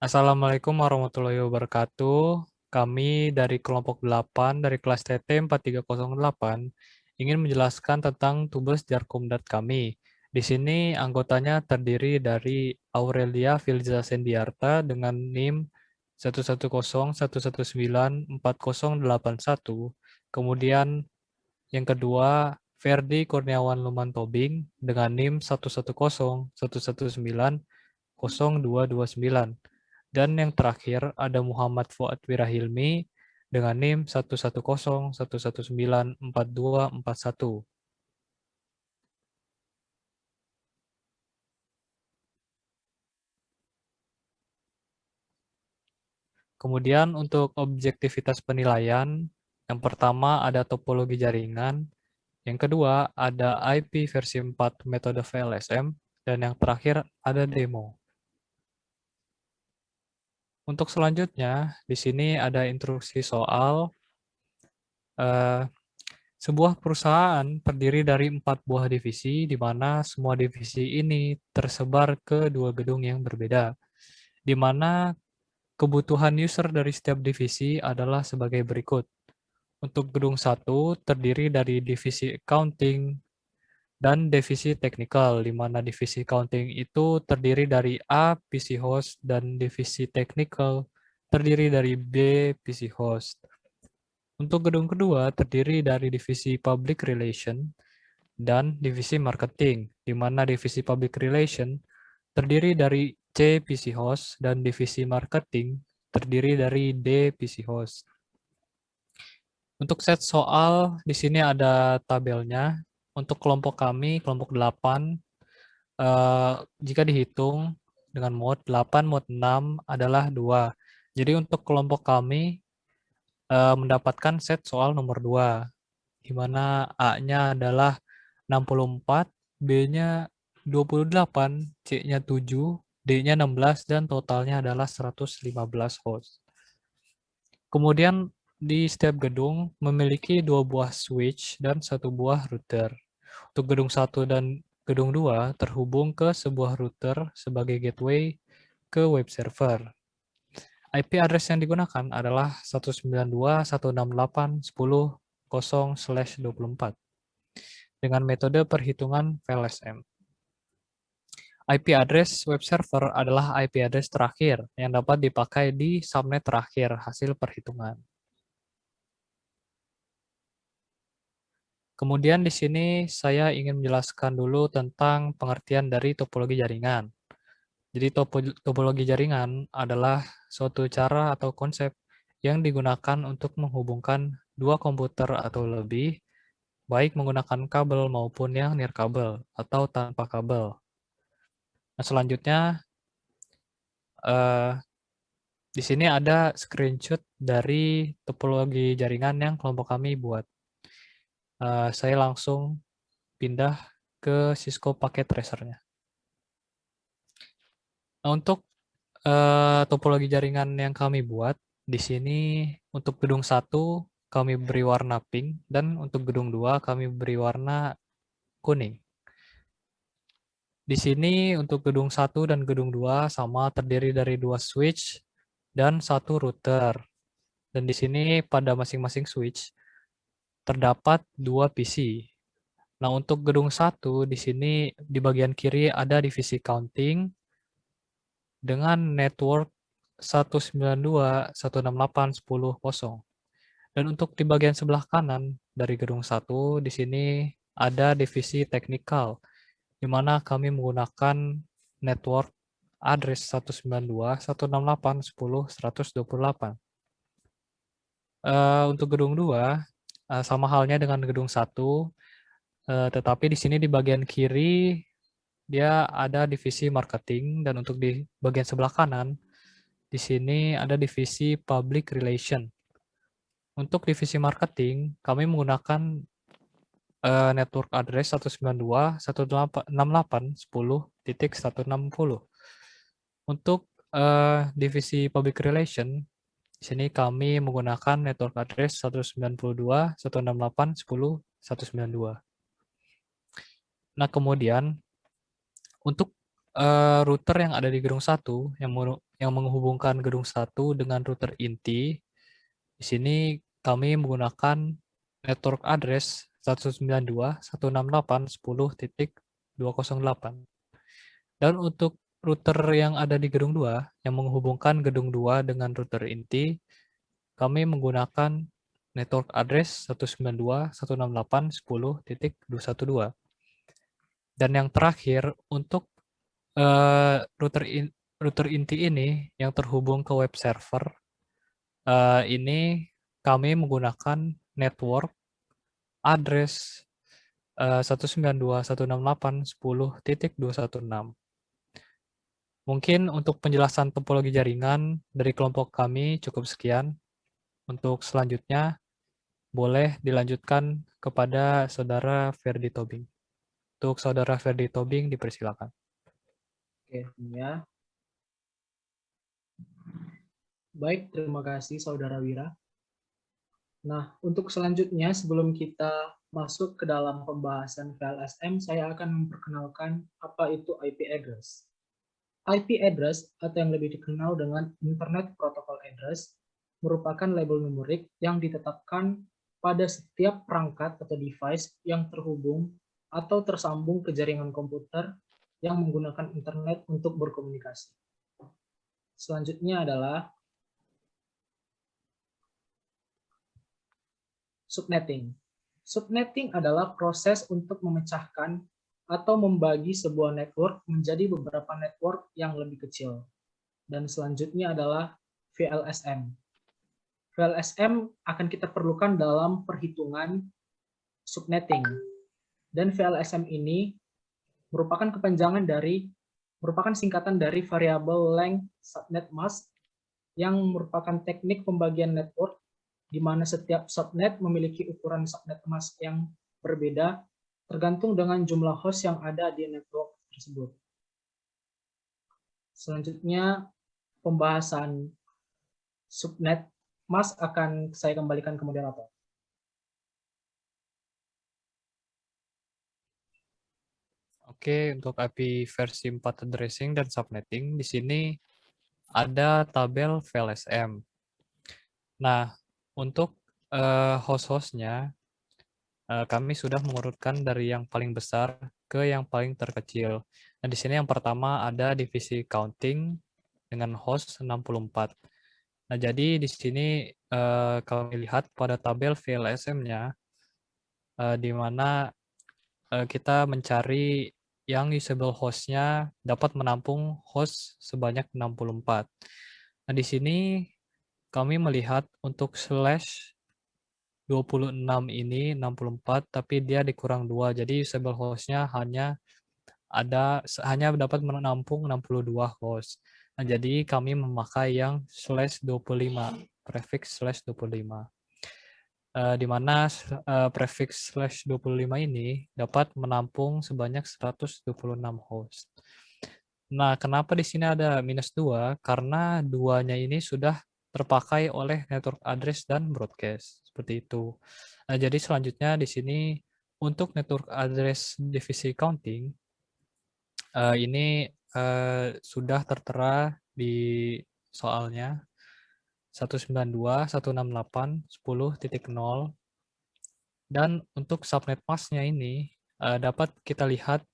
Assalamualaikum warahmatullahi wabarakatuh. Kami dari kelompok 8 dari kelas TT 4308 ingin menjelaskan tentang tugas Jarkomdat kami. Di sini anggotanya terdiri dari Aurelia Filza Sendiarta dengan NIM 11011940881. Kemudian yang kedua Ferdi Kurniawan Lumantobing dengan NIM 11011902229. Dan yang terakhir ada Muhammad Fuad Wirahilmi dengan NIM 11011194241. Kemudian untuk objektivitas penilaian, yang pertama ada topologi jaringan, yang kedua ada IP versi 4 metode VLSM, dan yang terakhir ada demo. Untuk selanjutnya, di sini ada instruksi soal. Sebuah perusahaan terdiri dari 4 buah divisi, di mana semua divisi ini tersebar ke 2 gedung yang berbeda, di mana kebutuhan user dari setiap divisi adalah sebagai berikut. Untuk gedung 1 terdiri dari divisi accounting dan divisi technical, di mana divisi accounting itu terdiri dari A, PC host, dan divisi technical terdiri dari B, PC host. Untuk gedung kedua terdiri dari divisi public relation dan divisi marketing, di mana divisi public relation terdiri dari C PC host dan divisi marketing terdiri dari D PC host. Untuk set soal, di sini ada tabelnya. Untuk kelompok kami, kelompok 8, jika dihitung dengan mod 8, mod 6 adalah 2. Jadi untuk kelompok kami mendapatkan set soal nomor 2, di mana A-nya adalah 64, B-nya 28, C-nya 7, D-nya 16, dan totalnya adalah 115 host. Kemudian di setiap gedung memiliki 2 buah switch dan 1 buah router. Untuk gedung 1 dan gedung 2 terhubung ke sebuah router sebagai gateway ke web server. IP address yang digunakan adalah 192.168.10/24 dengan metode perhitungan VLSM. IP address web server adalah IP address terakhir yang dapat dipakai di subnet terakhir hasil perhitungan. Kemudian di sini saya ingin menjelaskan dulu tentang pengertian dari topologi jaringan. Jadi topologi jaringan adalah suatu cara atau konsep yang digunakan untuk menghubungkan dua komputer atau lebih, baik menggunakan kabel maupun yang nirkabel atau tanpa kabel. Nah, selanjutnya di sini ada screenshot dari topologi jaringan yang kelompok kami buat. Saya langsung pindah ke Cisco Packet Tracer-nya. Nah, untuk topologi jaringan yang kami buat, di sini untuk gedung 1 kami beri warna pink, dan untuk gedung 2 kami beri warna kuning. Di sini untuk gedung 1 dan gedung 2 sama terdiri dari 2 switch dan 1 router. Dan di sini pada masing-masing switch terdapat 2 PC. Nah, untuk gedung 1 di sini di bagian kiri ada divisi counting dengan network 192.168.10.0. Dan untuk di bagian sebelah kanan dari gedung 1 di sini ada divisi technical, di mana kami menggunakan network address 192.168.10.128. Untuk gedung 2 sama halnya dengan gedung 1, tetapi di sini di bagian kiri dia ada divisi marketing, dan untuk di bagian sebelah kanan di sini ada divisi public relation. Untuk divisi marketing, kami menggunakan network address 192.168.10.160. Untuk divisi public relation, di sini kami menggunakan network address 192.168.10.192. Nah, kemudian untuk router yang ada di gedung 1 yang menghubungkan gedung 1 dengan router inti. Di sini kami menggunakan network address 192.168.10.208. Dan untuk router yang ada di gedung 2 yang menghubungkan gedung 2 dengan router inti, kami menggunakan network address 192.168.10.212. Dan yang terakhir untuk router inti ini yang terhubung ke web server, ini kami menggunakan network address 192.168.10.216. Mungkin untuk penjelasan topologi jaringan dari kelompok kami cukup sekian. Untuk selanjutnya, boleh dilanjutkan kepada Saudara Ferdi Tobing. Untuk Saudara Ferdi Tobing, dipersilakan. Oke, ya. Baik, terima kasih Saudara Wira. Nah, untuk selanjutnya sebelum kita masuk ke dalam pembahasan VLSM, saya akan memperkenalkan apa itu IP address. IP address atau yang lebih dikenal dengan Internet Protocol Address merupakan label numerik yang ditetapkan pada setiap perangkat atau device yang terhubung atau tersambung ke jaringan komputer yang menggunakan internet untuk berkomunikasi. Selanjutnya adalah subnetting. Subnetting adalah proses untuk memecahkan atau membagi sebuah network menjadi beberapa network yang lebih kecil. Dan selanjutnya adalah VLSM. VLSM akan kita perlukan dalam perhitungan subnetting. Dan VLSM ini merupakan singkatan dari variable length subnet mask yang merupakan teknik pembagian network di mana setiap subnet memiliki ukuran subnet mask yang berbeda tergantung dengan jumlah host yang ada di network tersebut. Selanjutnya, pembahasan subnet mask akan saya kembalikan ke moderator. Oke, untuk IP versi 4 addressing dan subnetting, di sini ada tabel VLSM. Nah, untuk host-hostnya, kami sudah mengurutkan dari yang paling besar ke yang paling terkecil. Nah, di sini yang pertama ada divisi counting dengan host 64. Nah, jadi di sini kami lihat pada tabel VLSM-nya, di mana kita mencari yang usable host-nya dapat menampung host sebanyak 64. Nah, di sini kami melihat untuk slash 26 ini 64, tapi dia dikurang 2. Jadi usable host-nya hanya dapat menampung 62 host. Nah, jadi kami memakai yang slash 25, prefix slash 25. Di mana prefix slash 25 ini dapat menampung sebanyak 126 host. Nah, kenapa di sini ada minus 2? Karena duanya ini sudah terpakai oleh network address dan broadcast. Seperti itu. Nah, jadi selanjutnya di sini untuk network address divisi counting, ini sudah tertera di soalnya 192.168.10.0. Dan untuk subnet mask-nya ini dapat kita lihat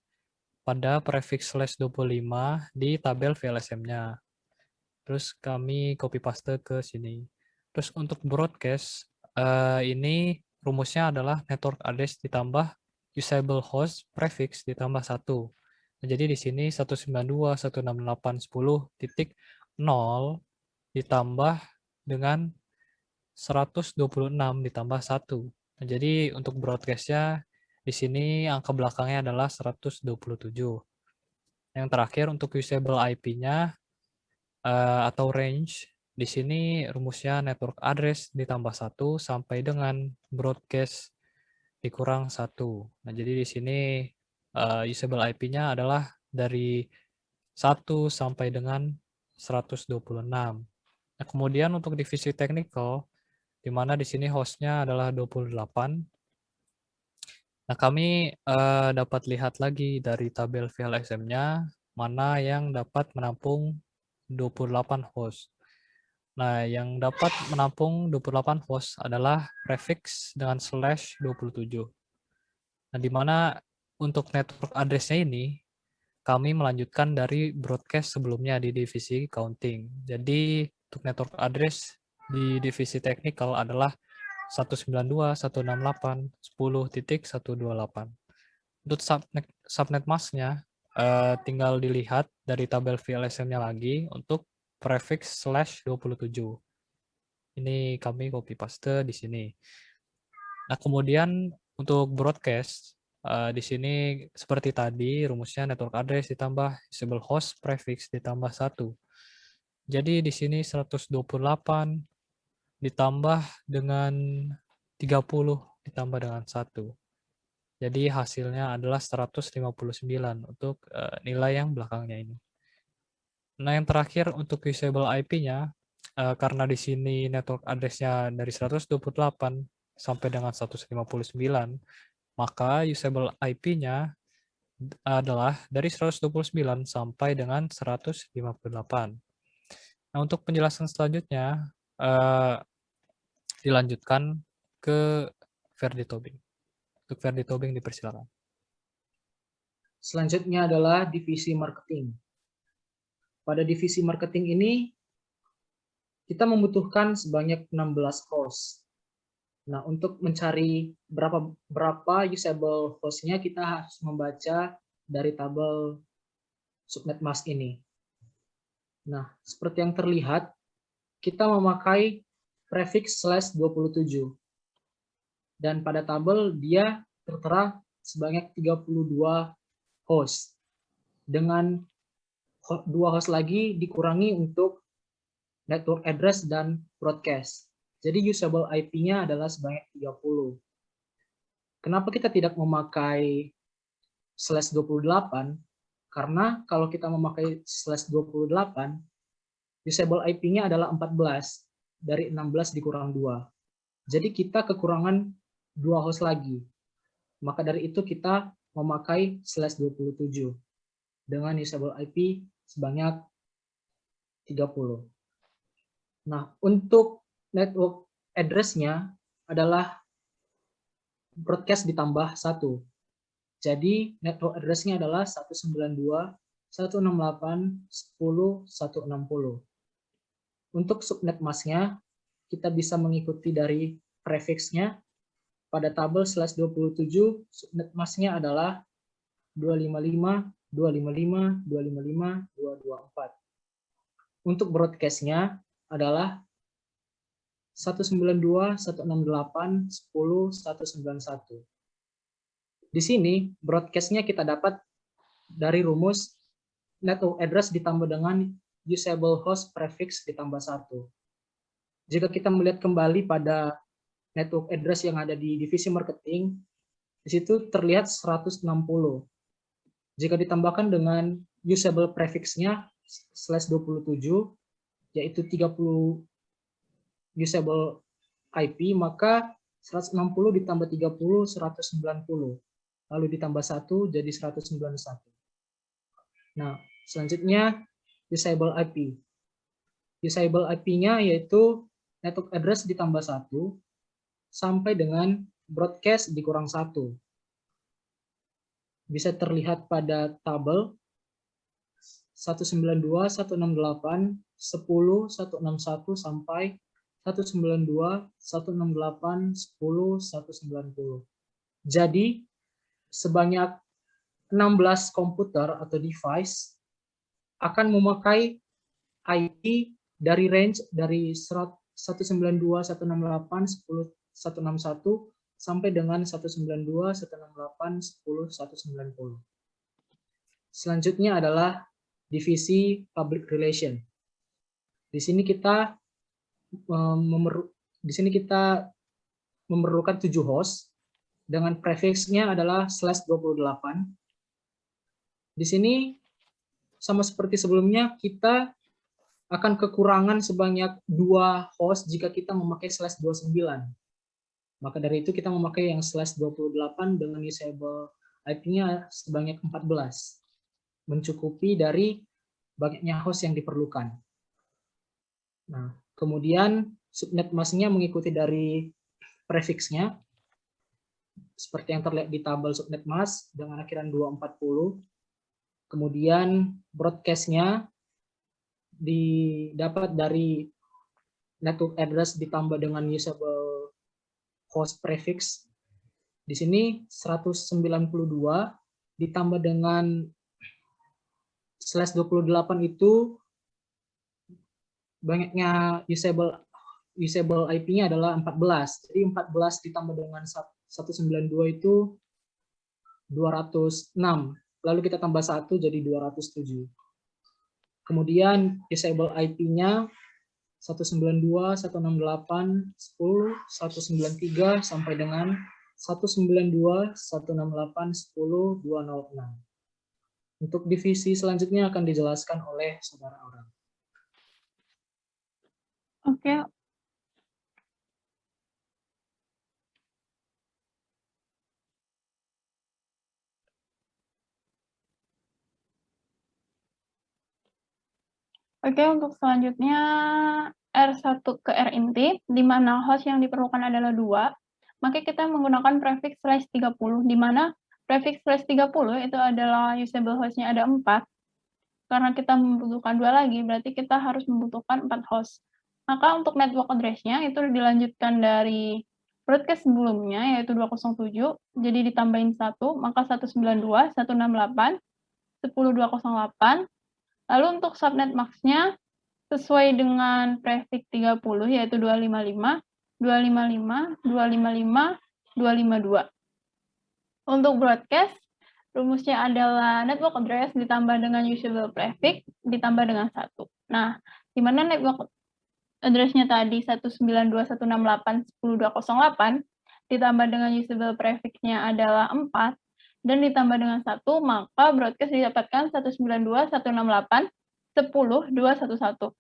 pada prefix slash 25 di tabel VLSM-nya. Terus kami copy paste ke sini. Terus untuk broadcast, ini rumusnya adalah network address ditambah usable host prefix ditambah 1. Nah, jadi di sini 192.168.10.0 ditambah dengan 126 ditambah 1. Nah, jadi untuk broadcast-nya di sini angka belakangnya adalah 127. Yang terakhir untuk usable IP-nya atau range, di sini rumusnya network address ditambah 1 sampai dengan broadcast dikurang 1. Nah, jadi di sini usable IP-nya adalah dari 1 sampai dengan 126. Nah, kemudian untuk divisi technical, di mana di sini host-nya adalah 28. Nah, kami dapat lihat lagi dari tabel VLSM-nya, mana yang dapat menampung 28 host. Nah, yang dapat menampung 28 host adalah prefix dengan /27. Nah, di mana untuk network address-nya ini, kami melanjutkan dari broadcast sebelumnya di divisi counting. Jadi, untuk network address di divisi technical adalah 192.168.10.128. Untuk subnet mask-nya, tinggal dilihat dari tabel VLSM-nya lagi untuk prefix /27. Ini kami copy paste di sini. Nah, kemudian untuk broadcast, di sini seperti tadi, rumusnya network address ditambah disable host prefix ditambah 1. Jadi di sini 128 ditambah dengan 30 ditambah dengan 1. Jadi hasilnya adalah 159 untuk nilai yang belakangnya ini. Nah, yang terakhir untuk usable IP-nya, karena di sini network address-nya dari 128 sampai dengan 159, maka usable IP-nya adalah dari 129 sampai dengan 158. Nah, untuk penjelasan selanjutnya, dilanjutkan ke Ferdi Tobing. Untuk Ferdi Tobing dipersilakan. Selanjutnya adalah divisi marketing. Pada divisi marketing ini, kita membutuhkan sebanyak 16 host. Nah, untuk mencari berapa usable host-nya, kita harus membaca dari tabel subnet mask ini. Nah, seperti yang terlihat, kita memakai prefix /27. Dan pada tabel dia tertera sebanyak 32 host. Dengan 2 host lagi dikurangi untuk network address dan broadcast. Jadi usable IP-nya adalah sebanyak 30. Kenapa kita tidak memakai /28? Karena kalau kita memakai /28, usable IP-nya adalah 14. Dari 16 dikurang 2. Jadi kita kekurangan 2 host lagi. Maka dari itu kita memakai /27 dengan usable IP sebanyak 30. Nah, untuk network address-nya adalah broadcast ditambah 1. Jadi network address-nya adalah 192.168.10.160. Untuk subnet mask-nya, kita bisa mengikuti dari prefix-nya. Pada tabel /27, subnet mask-nya adalah 255, 255, 255, 224. Untuk broadcast-nya adalah 192.168.10.191. Di sini broadcast-nya kita dapat dari rumus network address ditambah dengan usable host prefix ditambah 1. Jika kita melihat kembali pada network address yang ada di divisi marketing, di situ terlihat 160. Jika ditambahkan dengan usable prefix-nya /27, yaitu 30 usable IP, maka 160 ditambah 30, 190. Lalu ditambah 1, jadi 191. Nah, selanjutnya usable IP. Usable IP-nya yaitu network address ditambah 1, sampai dengan broadcast dikurang 1. Bisa terlihat pada tabel 192.168.10.161 sampai 192.168.10.190. Jadi sebanyak 16 komputer atau device akan memakai IP dari range dari 192.168.10.161 sampai dengan 192.168.10.190. Selanjutnya adalah divisi public relation. Di sini kita memerlukan 7 host dengan prefix-nya adalah /28. Di sini sama seperti sebelumnya, kita akan kekurangan sebanyak 2 host jika kita memakai /29. Maka dari itu kita memakai yang /28 dengan usable IP-nya sebanyak 14. Mencukupi dari banyaknya host yang diperlukan. Nah, kemudian subnet masknya mengikuti dari prefixnya, seperti yang terlihat di tabel subnet mask dengan akhiran 240. Kemudian broadcast-nya didapat dari network address ditambah dengan usable host prefix. Di sini 192 ditambah dengan /28 itu banyaknya usable IP-nya adalah 14. Jadi 14 ditambah dengan 192 itu 206. Lalu kita tambah 1 jadi 207. Kemudian usable IP-nya 192, 168, 10, 193 sampai dengan 192, 168, 10, 206. Untuk divisi selanjutnya akan dijelaskan oleh saudara Aura. Oke. Oke, untuk selanjutnya R1 ke R inti, di mana host yang diperlukan adalah 2, maka kita menggunakan prefix /30, di mana prefix /30 itu adalah usable host-nya ada 4. Karena kita membutuhkan 2 lagi, berarti kita harus membutuhkan 4 host. Maka untuk network address-nya itu dilanjutkan dari broadcast sebelumnya, yaitu 207, jadi ditambahin 1, maka 192, 168, 10208. Lalu untuk subnet max-nya sesuai dengan prefix 30, yaitu 255, 255, 255, 252. Untuk broadcast, rumusnya adalah network address ditambah dengan usable prefix ditambah dengan 1. Nah, di mana network address-nya tadi 192.168.10.208 ditambah dengan usable prefix-nya adalah 4 dan ditambah dengan 1, maka broadcast didapatkan 192.168.10.211.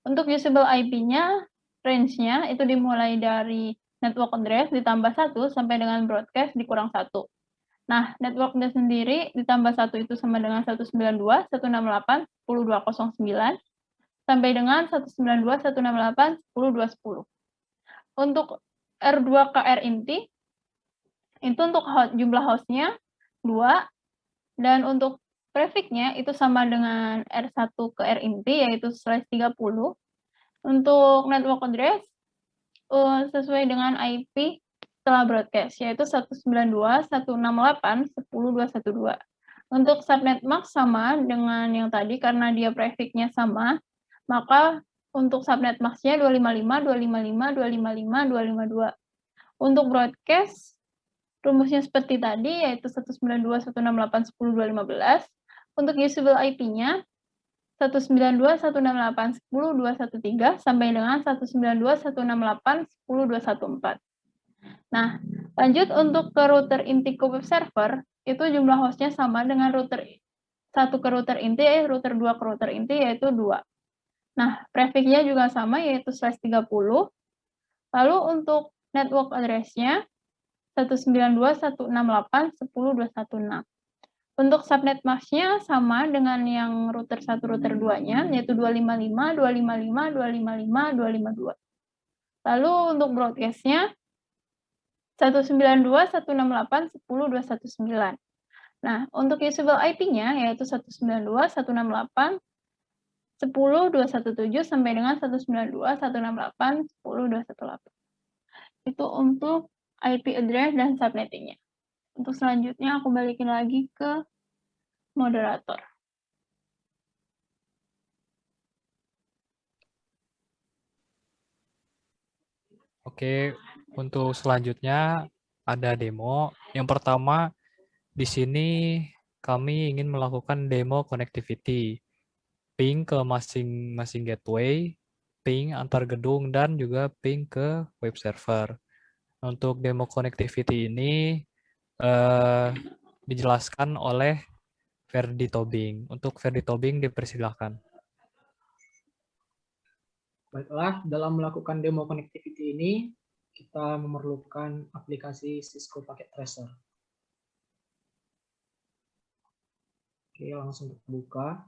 Untuk usable IP-nya, range-nya itu dimulai dari network address ditambah 1 sampai dengan broadcast dikurang 1. Nah, network-nya sendiri ditambah 1 itu sama dengan 192.168.10.209 sampai dengan 192.168.10.210. Untuk R2 ke R inti, itu untuk jumlah host-nya 2, dan untuk prefix-nya itu sama dengan R1 ke R inti, yaitu /30. Untuk network address, sesuai dengan IP setelah broadcast, yaitu 192.168.10.212. Untuk subnet max sama dengan yang tadi, karena dia prefix-nya sama, maka untuk subnet max-nya 255, 255, 255, 252. Untuk broadcast, rumusnya seperti tadi, yaitu 192.168.10.215. Untuk usable IP-nya 192.168.10.213 sampai dengan 192.168.10.214. Nah, lanjut untuk ke router inti ke web server, itu jumlah hostnya sama dengan router 1 ke router inti, router 2 ke router inti, yaitu 2. Nah, prefix-nya juga sama, yaitu /30. Lalu untuk network address-nya 192.168.10.216. Untuk subnet mask-nya sama dengan yang router 1, router 2-nya, yaitu 255, 255, 255, 252. Lalu untuk broadcast-nya 192.168.10.219. Nah, untuk usable IP-nya yaitu 192.168.10.217 sampai dengan 192.168.10.218. Itu untuk IP address dan subnetting-nya. Untuk selanjutnya aku balikin lagi ke moderator. Oke, untuk selanjutnya ada demo. Yang pertama, di sini kami ingin melakukan demo connectivity. Ping ke masing-masing gateway, ping antar gedung, dan juga ping ke web server. Untuk demo connectivity ini dijelaskan oleh Ferdi Tobing. Untuk Ferdi Tobing dipersilakan. Baiklah, dalam melakukan demo connectivity ini, kita memerlukan aplikasi Cisco Packet Tracer. Oke, langsung buka.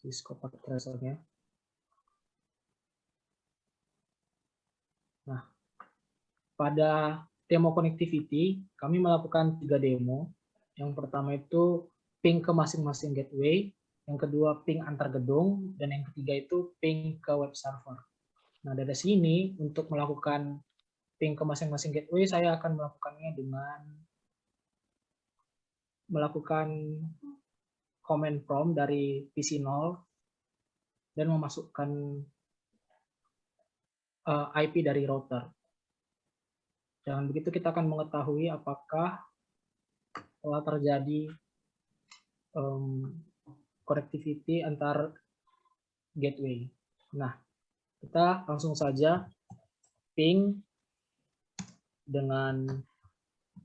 Cisco packet tracernya. Nah, pada demo connectivity, kami melakukan 3 demo. Yang pertama itu ping ke masing-masing gateway, yang kedua ping antar gedung, dan yang ketiga itu ping ke web server. Nah, dari sini untuk melakukan ping ke masing-masing gateway, saya akan melakukannya dengan melakukan command prompt dari PC 0 dan memasukkan IP dari router. Dengan begitu kita akan mengetahui apakah telah terjadi connectivity antar gateway. Nah, kita langsung saja ping dengan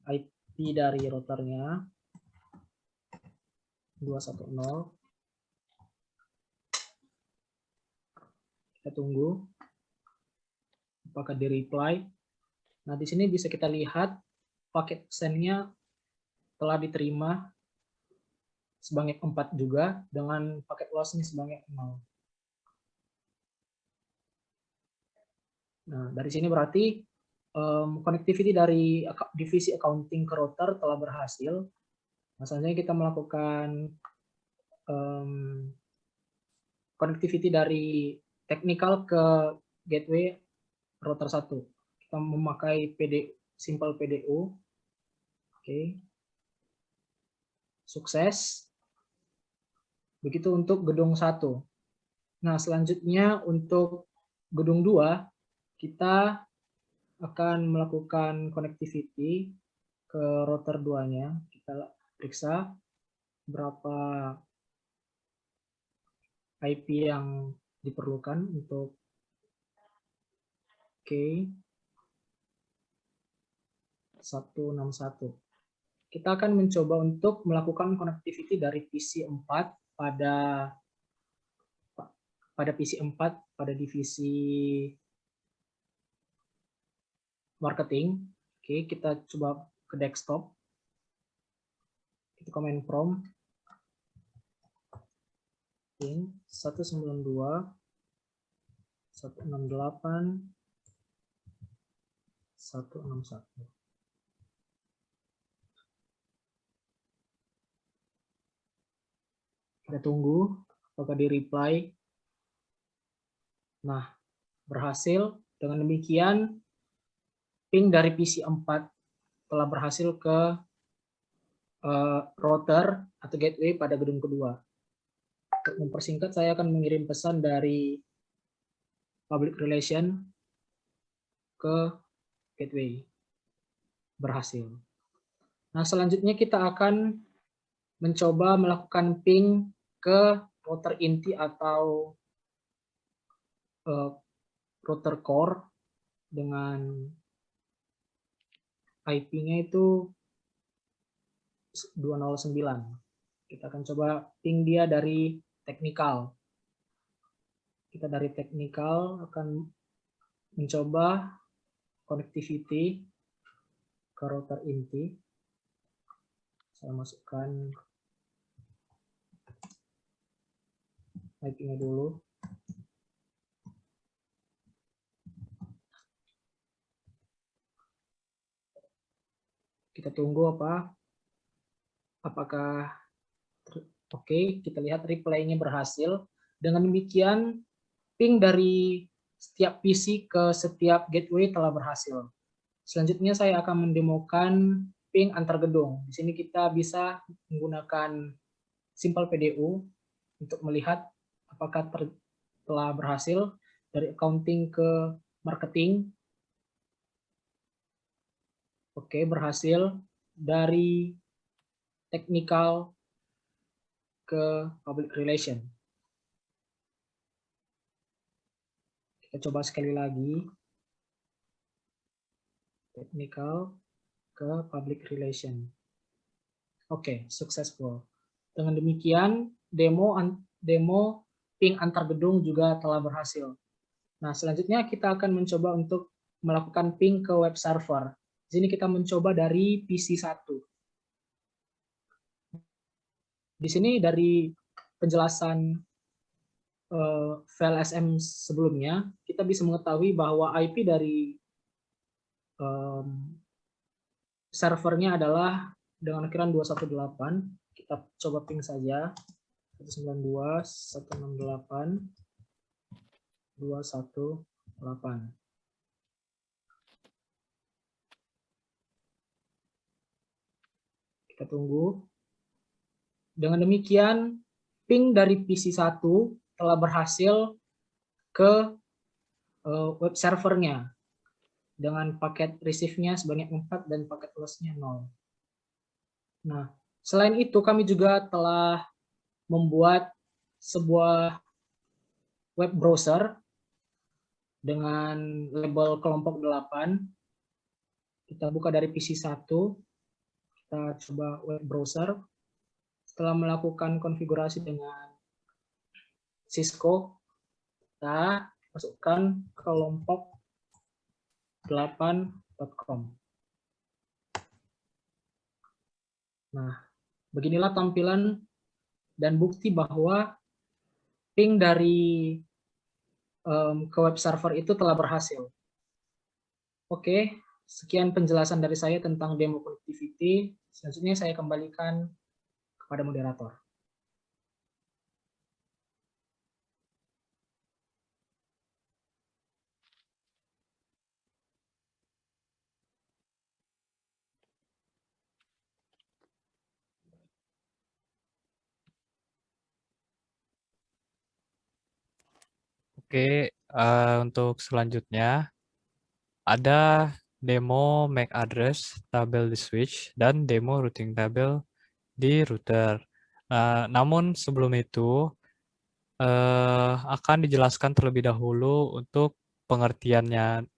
IP dari routernya 210. Kita tunggu apakah di reply. Nah, di sini bisa kita lihat paket send-nya telah diterima sebanyak 4 juga, dengan paket loss-nya sebanyak 0. Nah, dari sini berarti connectivity dari divisi accounting ke router telah berhasil. Nah, selanjutnya kita melakukan connectivity dari technical ke gateway router 1. Kita memakai simple PDU. Oke. Sukses. Begitu untuk gedung 1. Nah, selanjutnya untuk gedung 2, kita akan melakukan connectivity ke router 2-nya. Kita periksa berapa IP yang diperlukan untuk K161. Kita akan mencoba untuk melakukan connectivity dari PC 4 pada PC 4 pada divisi marketing. Oke, kita coba ke desktop. Kita command prompt ping 192 168 161. Kita tunggu apakah di reply. Nah, berhasil. Dengan demikian ping dari PC 4 telah berhasil ke router atau gateway pada gedung kedua. Untuk mempersingkat, saya akan mengirim pesan dari public relation ke gateway. Berhasil. Nah, selanjutnya kita akan mencoba melakukan ping ke router inti atau router core dengan IP-nya itu 209. Kita akan coba ping dia dari technical. Kita dari technical akan mencoba connectivity ke router inti. Saya masukkan IP-nya dulu. Kita tunggu apakah oke, kita lihat reply-nya berhasil. Dengan demikian ping dari setiap PC ke setiap gateway telah berhasil. Selanjutnya saya akan mendemokan ping antar gedung. Di sini kita bisa menggunakan simple PDU untuk melihat apakah telah berhasil dari accounting ke marketing. Oke, berhasil. Dari technical ke public relation. Kita coba sekali lagi. Technical ke public relation. Oke, successful. Dengan demikian, demo ping antar gedung juga telah berhasil. Nah, selanjutnya kita akan mencoba untuk melakukan ping ke web server. Di sini kita mencoba dari PC 1. Di sini dari penjelasan VLSM sebelumnya, kita bisa mengetahui bahwa IP dari servernya adalah dengan akhiran 218. Kita coba ping saja. 192.168.218. Kita tunggu. Dengan demikian, ping dari PC1 telah berhasil ke web servernya dengan paket receive-nya sebanyak 4 dan paket loss-nya 0. Nah, selain itu kami juga telah membuat sebuah web browser dengan label kelompok 8. Kita buka dari PC1, kita coba web browser. Setelah melakukan konfigurasi dengan Cisco, kita masukkan kelompok 8.com. Nah, beginilah tampilan dan bukti bahwa ping dari ke web server itu telah berhasil. Oke, sekian penjelasan dari saya tentang demo connectivity. Selanjutnya saya kembalikan kepada moderator. Oke, untuk selanjutnya ada demo MAC address tabel di switch dan demo routing table di router. Namun sebelum itu akan dijelaskan terlebih dahulu untuk pengertiannya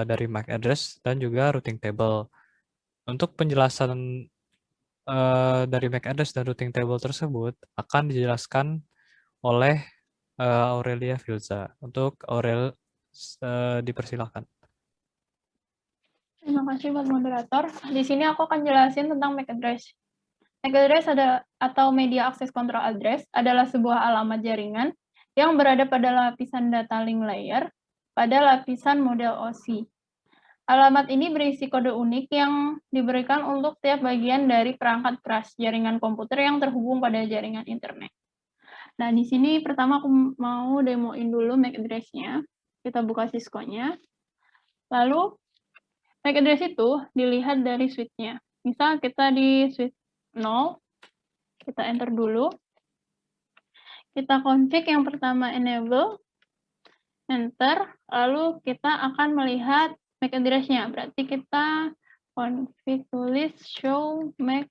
dari MAC address dan juga routing table. Untuk penjelasan dari MAC address dan routing table tersebut akan dijelaskan oleh Aurelia Filza. Untuk Aurel, dipersilakan. Terima kasih buat moderator. Di sini aku akan jelasin tentang MAC address. MAC address atau Media Access Control Address adalah sebuah alamat jaringan yang berada pada lapisan data link layer pada lapisan model OSI. Alamat ini berisi kode unik yang diberikan untuk tiap bagian dari perangkat keras jaringan komputer yang terhubung pada jaringan internet. Nah, di sini pertama aku mau demoin dulu MAC address-nya. Kita buka Cisco-nya. Lalu, MAC address itu dilihat dari switch-nya. Misal kita di switch 0, kita enter dulu. Kita config yang pertama enable, enter, lalu kita akan melihat MAC address-nya. Berarti kita config tulis show MAC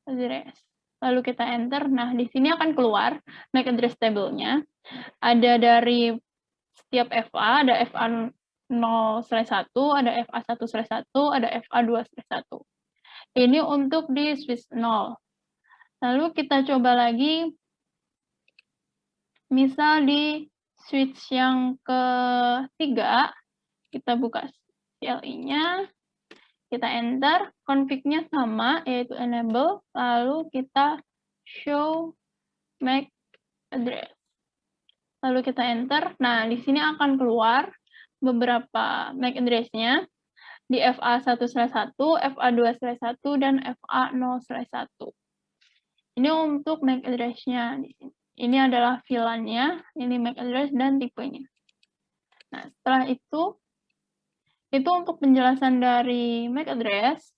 address. Lalu kita enter. Nah, di sini akan keluar MAC address table-nya. Ada dari setiap FA, ada FA 0/1, ada FA 1/1, ada FA 2/1. Ini untuk di switch 0. Lalu kita coba lagi, misal di switch yang ketiga, kita buka CLI-nya, kita enter, config-nya sama, yaitu enable, lalu kita show MAC address. Lalu kita enter. Nah, di sini akan keluar beberapa MAC address-nya di FA 1/1, FA 2/1, dan FA 0/1. Ini untuk MAC address-nya. Ini adalah VLAN-nya, ini MAC address dan tipenya. Nah, setelah itu untuk penjelasan dari MAC address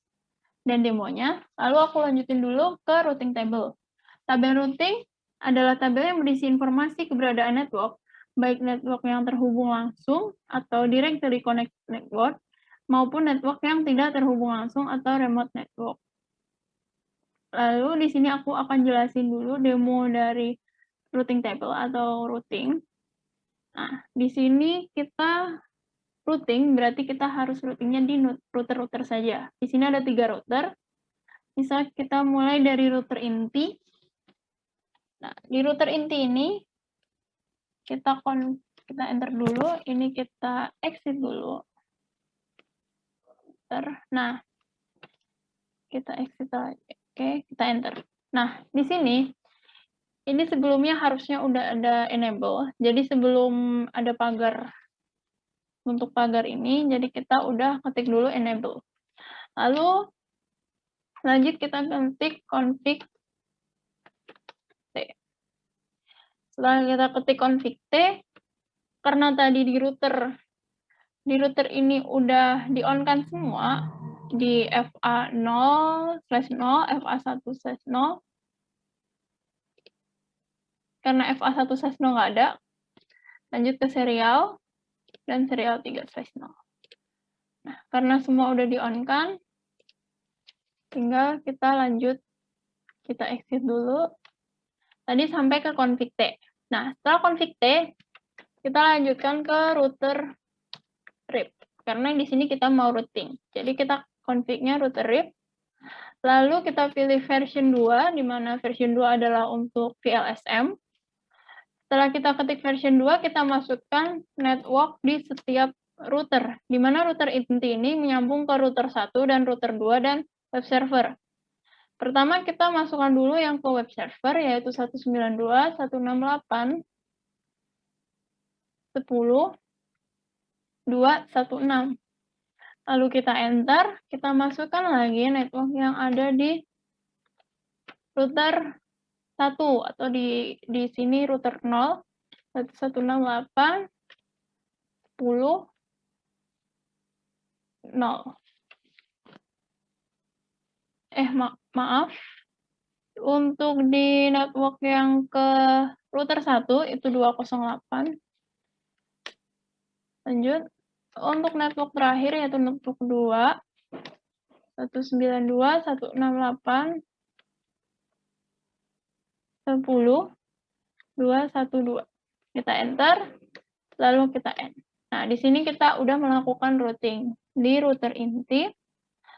dan demonya. Lalu aku lanjutin dulu ke routing table. Tabel routing adalah tabel yang berisi informasi keberadaan network, baik network yang terhubung langsung atau directly connected network, maupun network yang tidak terhubung langsung atau remote network. Lalu di sini aku akan jelasin dulu demo dari routing table atau routing. Nah, di sini kita routing, berarti kita harus routingnya di router-router saja. Di sini ada 3 router. Misal kita mulai dari router inti. Nah, di router inti ini, kita enter dulu, ini kita exit dulu. Nah, kita exit lagi. Oke, kita enter. Nah, di sini, Ini sebelumnya harusnya udah ada enable. Jadi sebelum ada pagar untuk pagar ini, jadi kita udah ketik dulu enable. Lalu lanjut kita ketik config T. Setelah kita ketik config T, karena tadi di router ini udah di-on-kan semua, di FA0/0, FA1/0, karena FA1/0 nggak ada, lanjut ke serial, dan serial 3/0. Nah, karena semua udah di-on-kan, tinggal kita lanjut, kita exit dulu. Tadi sampai ke config T. Nah, setelah config T, kita lanjutkan ke router RIP. Karena di sini kita mau routing. Jadi kita config-nya router RIP. Lalu kita pilih version 2, di mana version 2 adalah untuk VLSM. Setelah kita ketik version 2, kita masukkan network di setiap router, di mana router inti ini menyambung ke router 1 dan router 2 dan web server. Pertama kita masukkan dulu yang ke web server, yaitu 192.168.10.216. Lalu kita enter, kita masukkan lagi network yang ada di router 1, atau di sini router 0, 118.10.0. Maaf. Untuk di network yang ke router 1 itu 208. Lanjut. Untuk network terakhir yaitu network 2, 192.168.10.212. Kita enter, lalu kita end. Nah, di sini kita udah melakukan routing di router inti.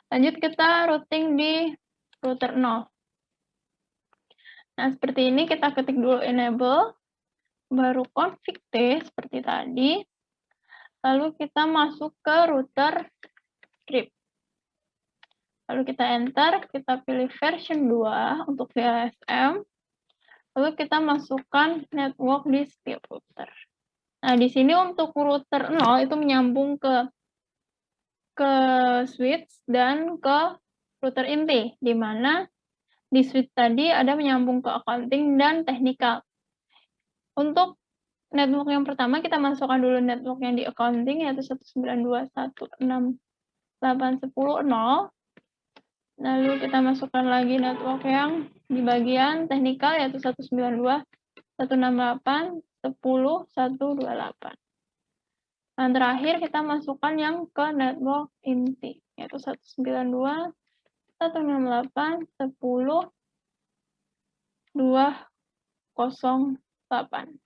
Lanjut kita routing di router 0. Nah, seperti ini kita ketik dulu enable, baru config T seperti tadi. Lalu kita masuk ke router RIP. Lalu kita enter, kita pilih version 2 untuk VLSM. Lalu kita masukkan network di setiap router. Nah, di sini untuk router 0 itu menyambung ke switch dan ke router inti, di mana di switch tadi ada menyambung ke accounting dan technical. Untuk network yang pertama, kita masukkan dulu network yang di accounting, yaitu 192.168.10.0. Lalu kita masukkan lagi network yang di bagian technical, yaitu 192.168.10.128. Dan terakhir kita masukkan yang ke network inti, yaitu 192.168.10.208.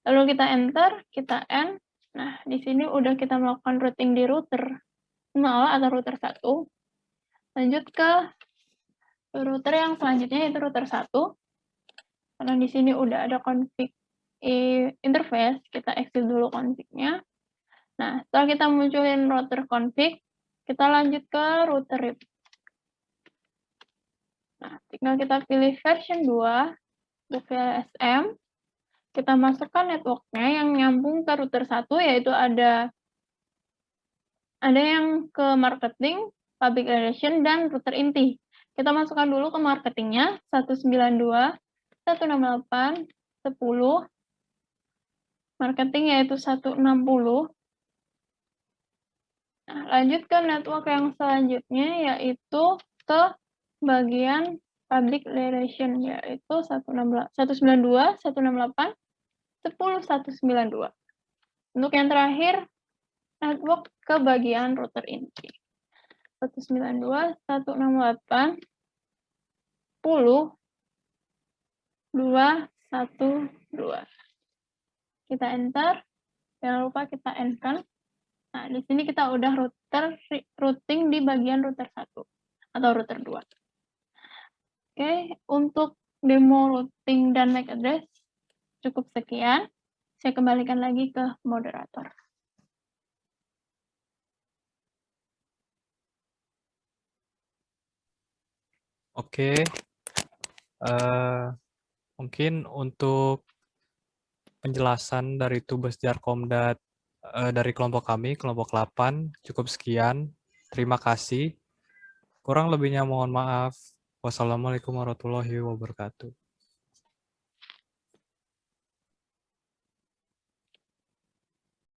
Lalu kita enter, kita end. Nah, di sini udah kita melakukan routing di router 0 atau router 1. Lanjut ke router yang selanjutnya, yaitu router 1. Karena di sini udah ada config interface, kita exit dulu config-nya. Nah, setelah kita munculin router config, kita lanjut ke router RIP. Nah, tinggal kita pilih version 2 untuk VLSM. Kita masukkan networknya yang nyambung ke router 1, yaitu ada yang ke marketing, public relation, dan router inti. Kita masukkan dulu ke marketingnya, 192.168.10. Marketing yaitu 160. Nah, lanjut ke network yang selanjutnya, yaitu ke bagian public relation, yaitu 192.168.10.192. Untuk yang terakhir, network ke bagian router inti. 192.168.10.212. Kita enter, jangan lupa kita end kan. Nah, di sini kita udah routing di bagian router 1 atau router 2. Oke, untuk demo routing dan MAC address cukup sekian. Saya kembalikan lagi ke moderator. Oke, Mungkin untuk penjelasan dari Tugas Jarkomdat dari kelompok kami, kelompok 8, cukup sekian. Terima kasih. Kurang lebihnya mohon maaf. Wassalamualaikum warahmatullahi wabarakatuh.